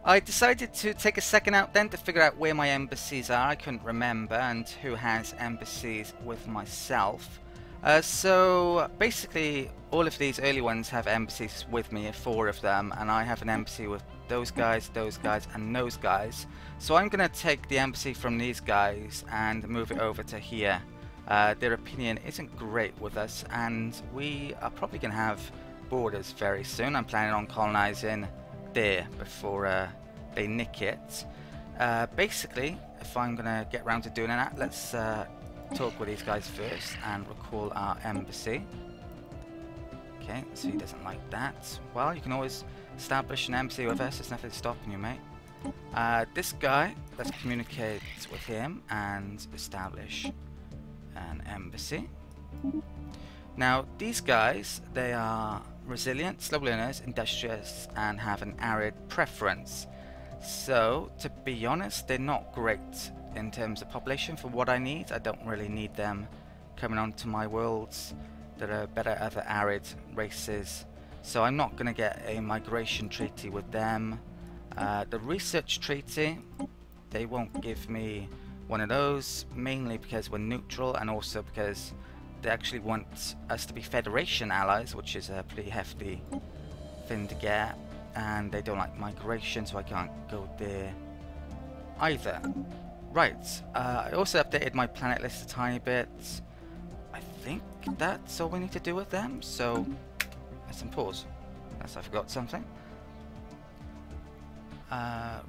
I decided to take a second out then to figure out where my embassies are. I couldn't remember, and who has embassies with myself. So basically all of these early ones have embassies with me, 4 of them, and I have an embassy with those guys, and those guys. So I'm going to take the embassy from these guys and move it over to here. Their opinion isn't great with us, and we are probably going to have borders very soon. I'm planning on colonizing there before they nick it. Basically, if I'm going to get round to doing that, let's talk with these guys first and recall our embassy. Okay, so he doesn't like that. Well, you can always establish an embassy with us. There's nothing stopping you, mate. This guy, let's communicate with him and establish an embassy. Now, these guys, they are resilient, slow learners, industrious, and have an arid preference. So, to be honest, they're not great in terms of population for what I need. I don't really need them coming onto my worlds. There are better other arid races. So I'm not going to get a migration treaty with them. The research treaty, they won't give me one of those, mainly because we're neutral, and also because they actually want us to be Federation allies, which is a pretty hefty thing to get, and they don't like migration, so I can't go there either. Right, I also updated my planet list a tiny bit. I think that's all we need to do with them, so let's pause, unless I forgot something.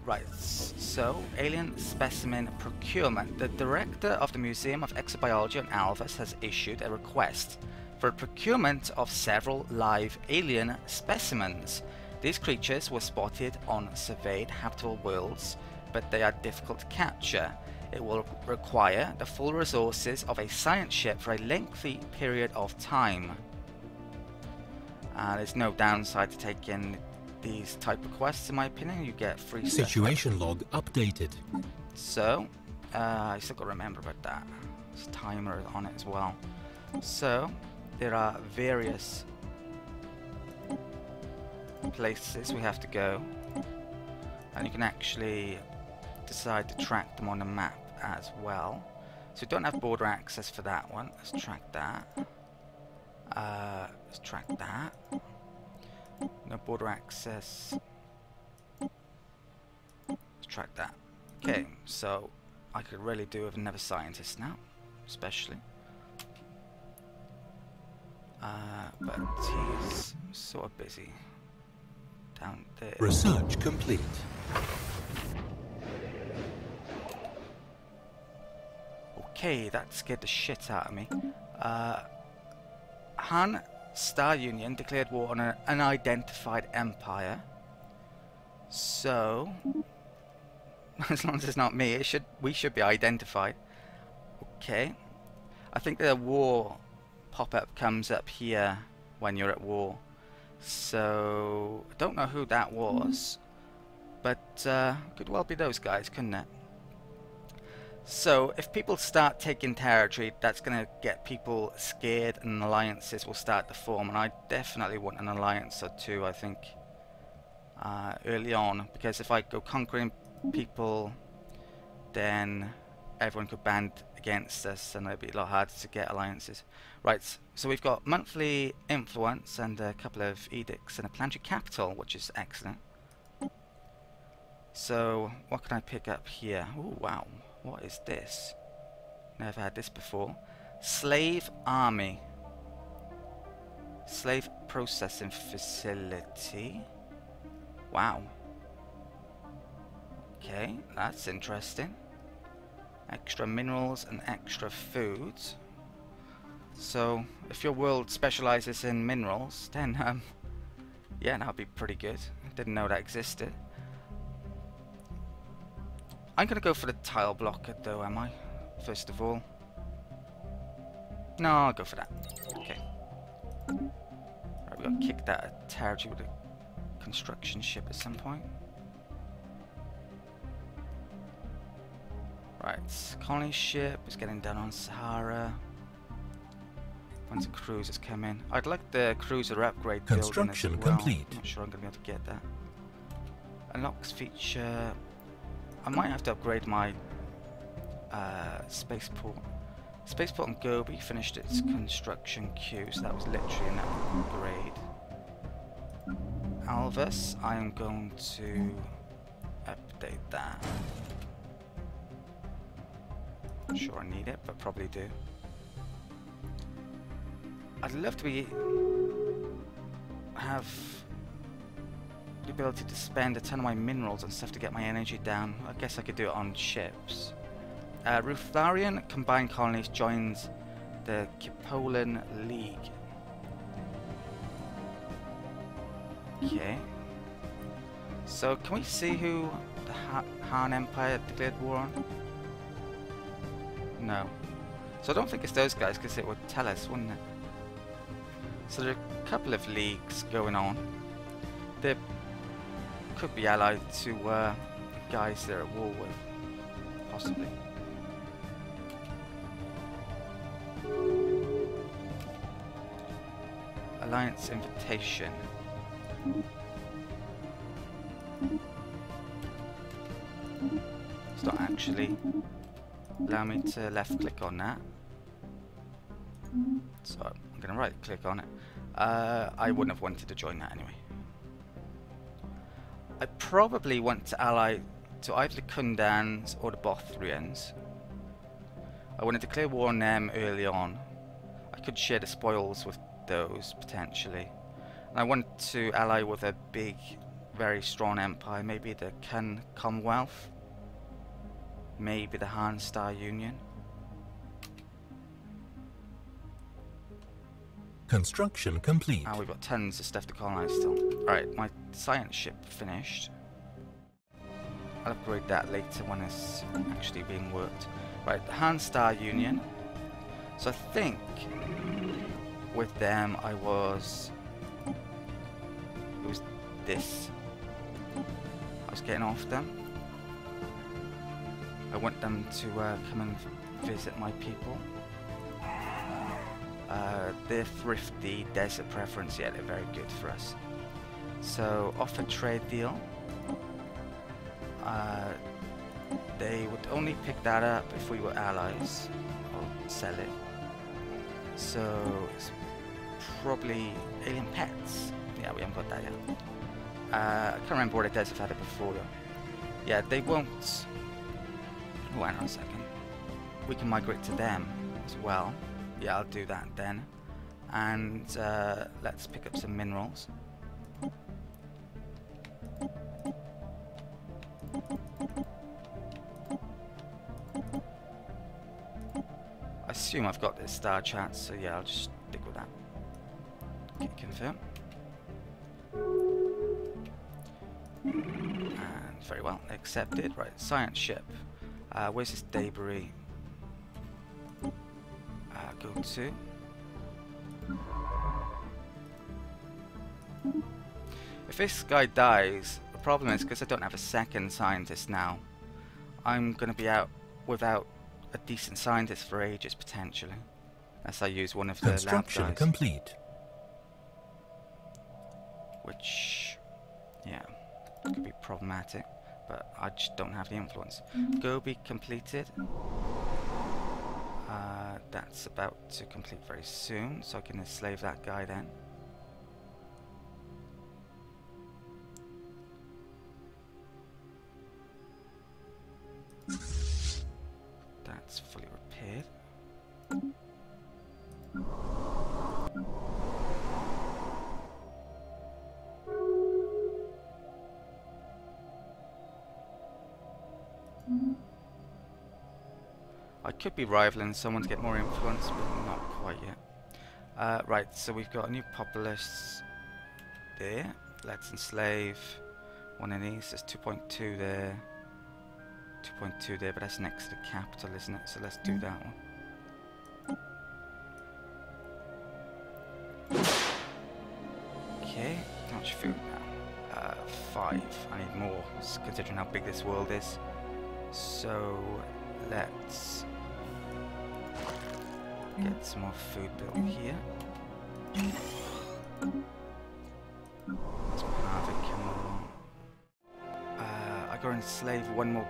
Right, so alien specimen procurement. The director of the Museum of Exobiology on Alvis has issued a request for a procurement of several live alien specimens. These creatures were spotted on surveyed habitable worlds, but they are difficult to capture. It will require the full resources of a science ship for a lengthy period of time. There's no downside to taking these type of quests, in my opinion. You get free situation log updated. So I still got to remember about that. There's a timer on it as well. So there are various places we have to go, and you can actually decide to track them on the map as well. So we don't have border access for that one. Let's track that. Let's track that. No border access. Let's track that. Okay, so I could really do with another scientist now, especially. But he's sort of busy down there. Research complete. Okay, that scared the shit out of me. Han Star Union declared war on an unidentified empire. So, as long as it's not me, we should be identified. Okay. I think the war pop-up comes up here when you're at war. So, I don't know who that was, but could well be those guys, couldn't it? So, if people start taking territory, that's going to get people scared, and alliances will start to form. And I definitely want an alliance or two, I think, early on. Because if I go conquering people, then everyone could band against us, and it'd be a lot harder to get alliances. Right, so we've got monthly influence and a couple of edicts and a planetary capital, which is excellent. So, what can I pick up here? Oh, wow. What is this? Never had this before. Slave army. Slave processing facility. Wow. Okay, that's interesting. Extra minerals and extra foods. So, if your world specializes in minerals, then, yeah, that would be pretty good. Didn't know that existed. I'm going to go for the tile blocker though, am I? First of all. No, I'll go for that. Okay. Right, we got kicked out of territory with a construction ship at some point. Right, colony ship is getting down on Sahara. Once the cruisers come in. I'd like the cruiser upgrade building as well. Construction complete. I'm not sure I'm going to be able to get that. Unlocks feature. I might have to upgrade my spaceport. Spaceport on Gobi finished its construction queue, so that was literally an upgrade. Alvis, I am going to update that. Not sure I need it, but probably do. I'd love to have the ability to spend a ton of my minerals and stuff to get my energy down. I guess I could do it on ships. Ruthlarian Combined Colonies joins the Kipolan League. Okay. So can we see who the Han Empire declared war on? No. So I don't think it's those guys, because it would tell us, wouldn't it? So there are a couple of leagues going on. They could be allied to guys they're at war with, possibly. Alliance invitation. It's not actually allow me to left click on that. So I'm going to right click on it. I wouldn't have wanted to join that anyway. I probably want to ally to either the Kundans or the Bothrians. I want to declare war on them early on. I could share the spoils with those potentially. And I want to ally with a big, very strong empire, maybe the Kun Commonwealth, maybe the Han Star Union. Construction complete. We've got tons of stuff to colonize still. Alright, my science ship finished. I'll upgrade that later when it's actually being worked. Right, the Han Star Union. So I think with them I was... It was this. I was getting off them. I want them to come and visit my people. They're thrifty, desert preference, yeah, they're very good for us. So, offer trade deal. They would only pick that up if we were allies, or sell it. So, it's probably alien pets. Yeah, we haven't got that yet. I can't remember what it does if I had it before though. Yeah, they won't... Oh, hang on a second. We can migrate to them as well. Yeah, I'll do that then. And let's pick up some minerals. I assume I've got this star chart, so yeah, I'll just stick with that. Okay, confirm. And very well, accepted. Right, science ship. Where's this debris? Go to. If this guy dies, the problem is because I don't have a second scientist now, I'm going to be out without a decent scientist for ages potentially, unless I use one of the lab guys. Complete. Which, yeah, could be problematic, but I just don't have the influence. Gobi completed. That's about to complete very soon, so I can enslave that guy then. That's fully repaired. I could be rivaling someone to get more influence, but not quite yet. Right, so we've got a new populace there. Let's enslave one of these. There's 2.2 there. 2.2 there, but that's next to the capital, isn't it? So let's do that one. Okay, how much food now? 5. I need more, considering how big this world is. So let's get some more food built here. Let's have it come along. gotta enslave one more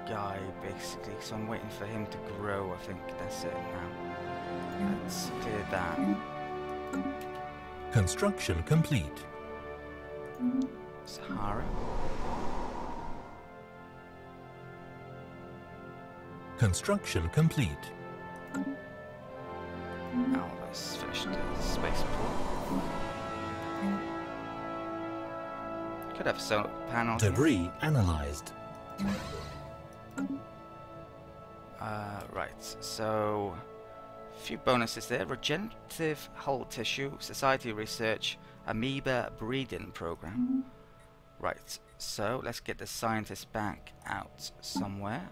guy, basically, so I'm waiting for him to grow. I think that's it now. Let's clear that. Construction complete. Sahara. Construction complete. Now let's finish the spaceport. Could have a solar panel. Debris analyzed. Right, so a few bonuses there. Regenerative hull tissue, society research, amoeba breeding program. Right, so let's get the scientist back out somewhere.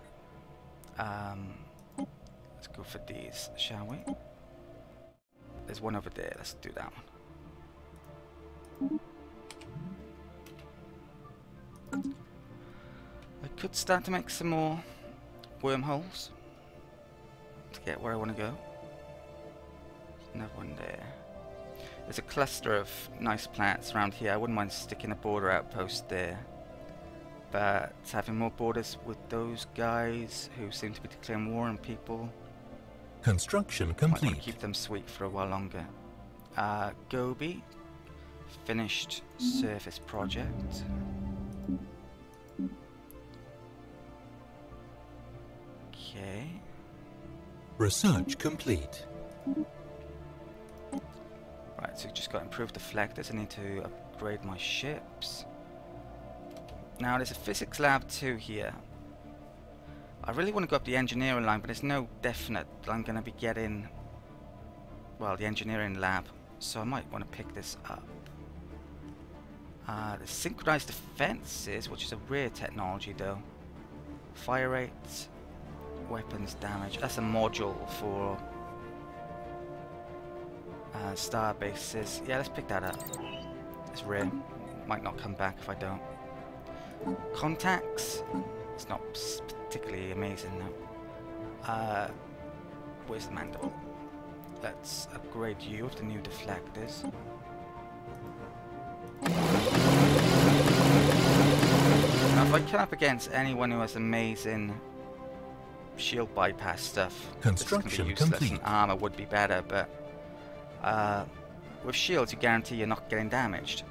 Let's go for these, shall we? There's one over there, let's do that one. I could start to make some more wormholes to get where I want to go. There's another one there. There's a cluster of nice planets around here. I wouldn't mind sticking a border outpost there. But having more borders with those guys who seem to be declaring war on people. Construction Might complete. want to keep them sweet for a while longer. Gobi. Finished surface project. Okay. Research complete. Right, so just got improved deflectors. I need to upgrade my ships. Now there's a physics lab too here. I really want to go up the engineering line, but there's no definite that I'm going to be getting, well, the engineering lab. So I might want to pick this up. The synchronized defenses, which is a rare technology though. Fire rate, weapons damage. That's a module for star bases. Yeah, let's pick that up. It's rare. Might not come back if I don't. Contacts. It's not particularly amazing though. Where's the mandible? Let's upgrade you with the new deflectors. Now if I come up against anyone who has amazing shield bypass stuff, Construction this is gonna be useless, complete. and armor would be better, but with shields you guarantee you're not getting damaged.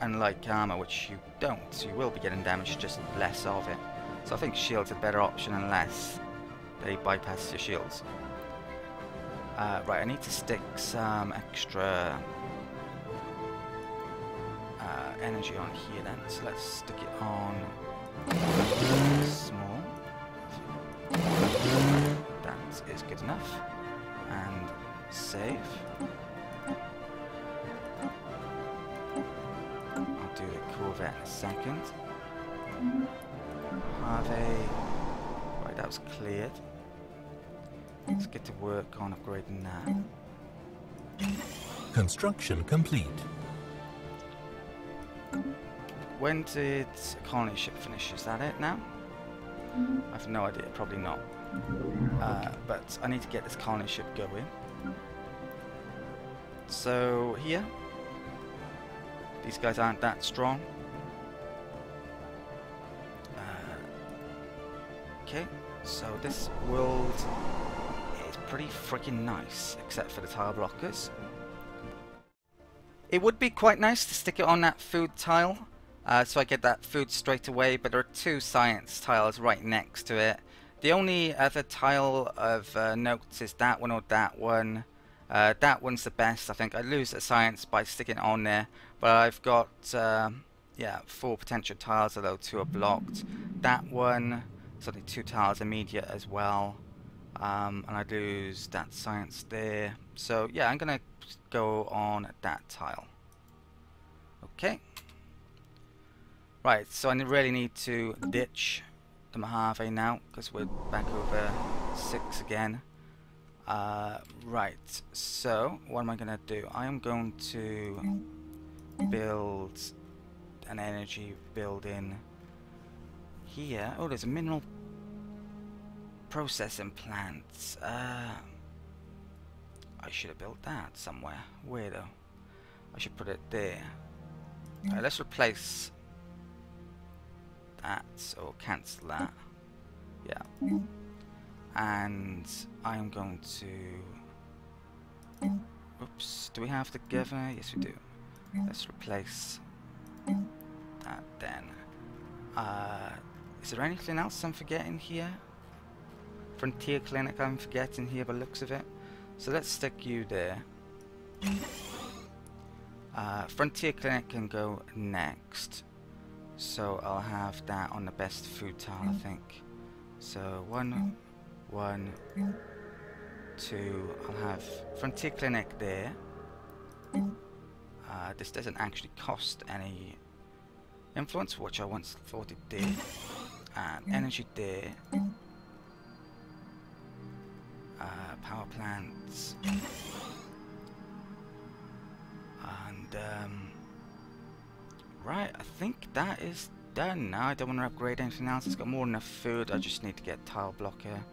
Unlike armor, which you don't, so you will be getting damaged, just less of it. So I think shields are a better option unless they bypass your shields. Right, I need to stick some extra energy on here then, so let's stick it on small. That is good enough. And save. I'll do the Corvette in a second. Right, that was cleared. Let's get to work on upgrading that. Construction complete. When did a colony ship finish? Is that it now? I have no idea, probably not. But I need to get this colony ship going. So here, these guys aren't that strong. Okay, so this world is pretty freaking nice, except for the tile blockers. It would be quite nice to stick it on that food tile, so I get that food straight away, but there are two science tiles right next to it. The only other tile of note is that one or that one. That one's the best, I think. I lose the science by sticking it on there, but I've got yeah, 4 potential tiles, although 2 are blocked. That one, there's only 2 tiles immediate as well, and I lose that science there. So yeah, I'm gonna go on that tile. Okay. Right, so I really need to ditch the Mojave now, because we're back over 6 again. Right, so what am I going to do? I am going to build an energy building here. Oh, there's a mineral processing plant. I should have built that somewhere. Where though? I should put it there. Let's replace that, so cancel that. Yeah. And I'm going to... Oops, do we have the governor? Yes we do. Let's replace that then. Is there anything else I'm forgetting here? Frontier Clinic I'm forgetting here by the looks of it. So let's stick you there. Frontier Clinic can go next. So I'll have that on the best food tile, I think. So 1, 1, 2. I'll have Frontier Clinic there. This doesn't actually cost any influence, which I once thought it did. And energy there. Power plants. And right, I think that is done now. I don't want to upgrade anything else. It's got more than enough food. I just need to get tile blocker.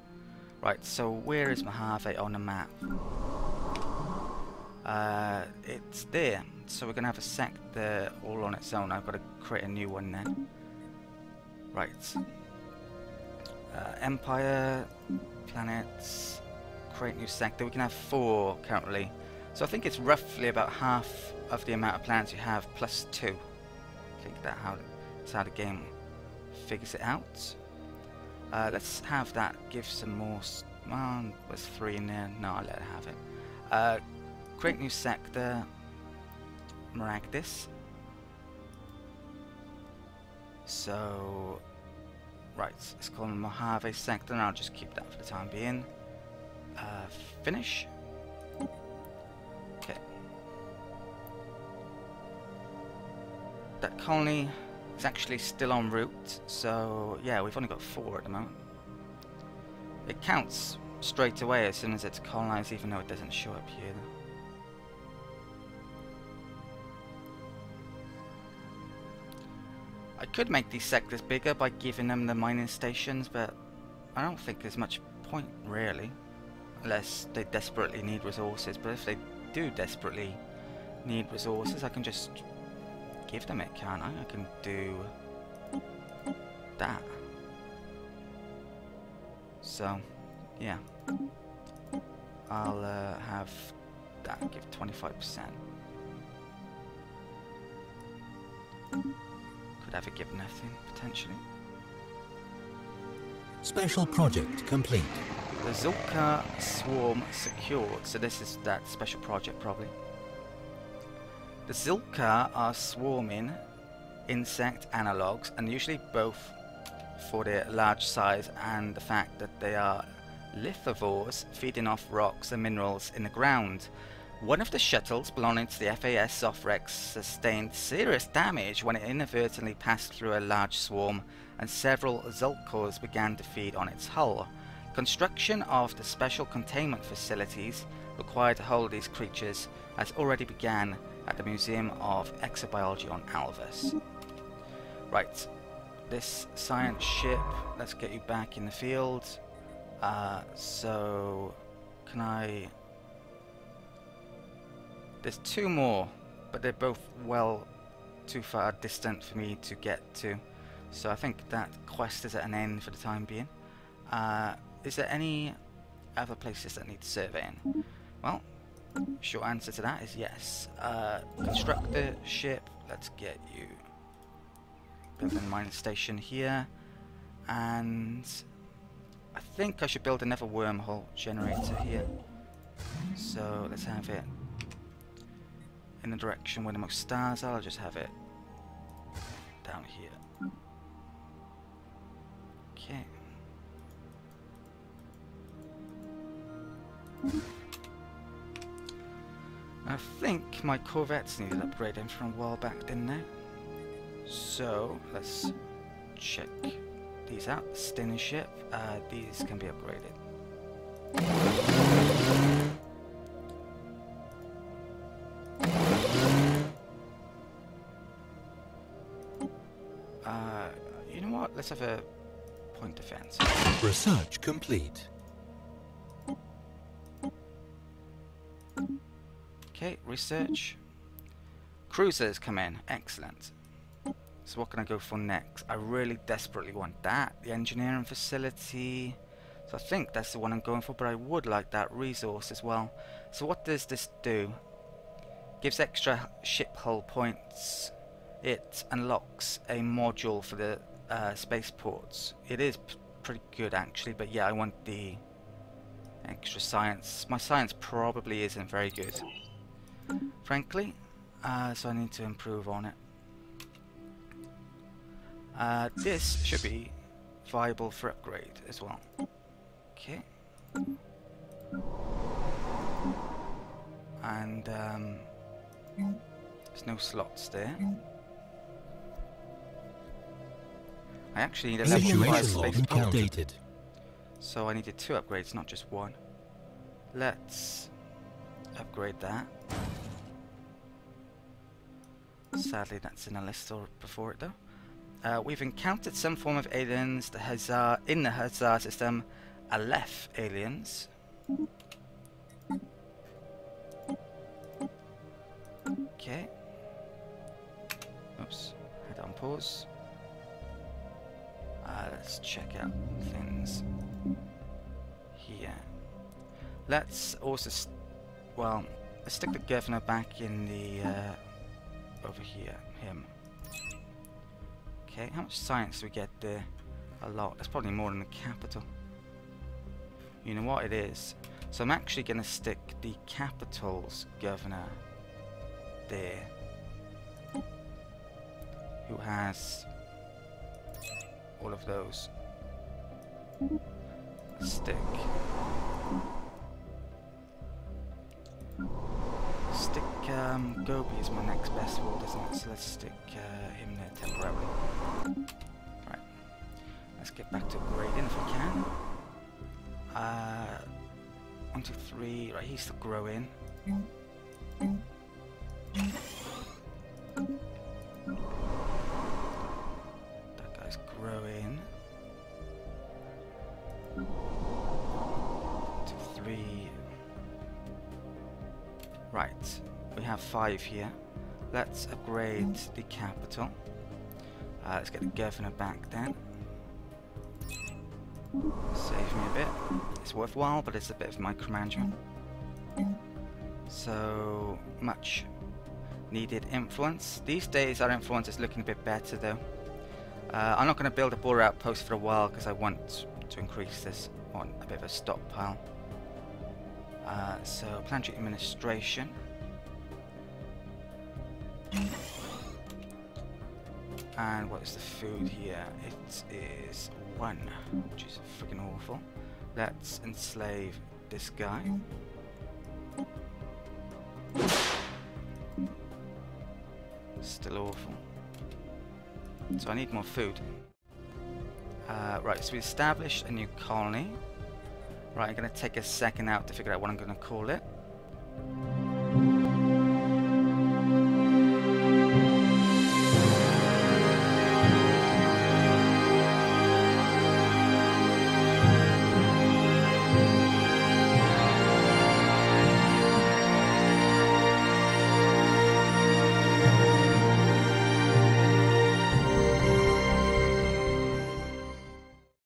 Right, so where is Mojave on the map? It's there. So we're going to have a sector all on its own. I've got to create a new one then. Right. Empire, planets, create new sector. We can have 4 currently. So I think it's roughly about half of the amount of planets you have plus 2. I think that's how the game figures it out. Let's have that give some more... Well, there's 3 in there. No, I'll let it have it. Create new sector. Maragdis. So... Right, it's called Mojave sector, and I'll just keep that for the time being. Finish. Okay. That colony is actually still en route, so yeah, we've only got 4 at the moment. It counts straight away as soon as it's colonized, even though it doesn't show up here. I could make these sectors bigger by giving them the mining stations, but I don't think there's much point, really. Unless they desperately need resources. But if they do desperately need resources, I can just give them it, can't I? I can do that. So, yeah. I'll have that, give 25%. Could have it give nothing, potentially. Special project complete. The Zulka swarm secured. So this is that special project, probably. The Zulka are swarming insect analogues, and usually both for their large size and the fact that they are lithivores feeding off rocks and minerals in the ground. One of the shuttles belonging to the FAS Sofrex sustained serious damage when it inadvertently passed through a large swarm, and several Zulkors began to feed on its hull. Construction of the special containment facilities required to hold these creatures has already begun at the Museum of Exobiology on Alvis. Right, this science ship, let's get you back in the field. So, can I... There's 2 more, but they're both well too far distant for me to get to. So I think that quest is at an end for the time being. Is there any other places that need surveying? Well, short answer to that is yes. Construct the ship. Let's get you build a mining station here, and I think I should build another wormhole generator here. So let's have it in the direction where the most stars are. I'll just have it down here. Okay. I think my corvettes needed upgrading from a while back, didn't they? So let's check these out. The Stinner ship, these can be upgraded. You know what? Let's have a point defense. Research complete. Okay, research. Cruisers come in. Excellent. So what can I go for next? I really desperately want that. The engineering facility. So I think that's the one I'm going for, but I would like that resource as well. So what does this do? Gives extra ship hull points. It unlocks a module for the spaceports. It is pretty good actually, but yeah, I want the extra science. My science probably isn't very good, frankly, so I need to improve on it. This should be viable for upgrade as well. Okay. And there's no slots there. I actually need a level 5 spaceport. Outdated. So I needed 2 upgrades, not just 1. Let's upgrade that. Sadly, that's in a list or before it though. We've encountered some form of aliens, in the Hazard system, Aleph aliens. Okay. Oops, had on pause. Let's check out things here. Let's also, let's stick the governor back in the, over here, him. Okay, how much science do we get there? A lot. That's probably more than the capital. You know what it is? So I'm actually going to stick the capital's governor there. Who has all of those. Stick Gobi is my next best ward, isn't it? So let's stick him there temporarily. Right. Let's get back to upgrading if we can. 1, 2, 3. Right, he's still growing. That guy's growing. 1, 2, 3. Right, we have 5 here. Let's upgrade the capital. Let's get the governor back then. Save me a bit. It's worthwhile, but it's a bit of micromanagement. So, much needed influence. These days our influence is looking a bit better though. I'm not going to build a border outpost for a while because I want to increase this on a bit of a stockpile. So, planetary administration. And what is the food here? It is 1, which is freaking awful. Let's enslave this guy. Still awful. So I need more food. Right, so we established a new colony. Right, I'm going to take a second out to figure out what I'm going to call it.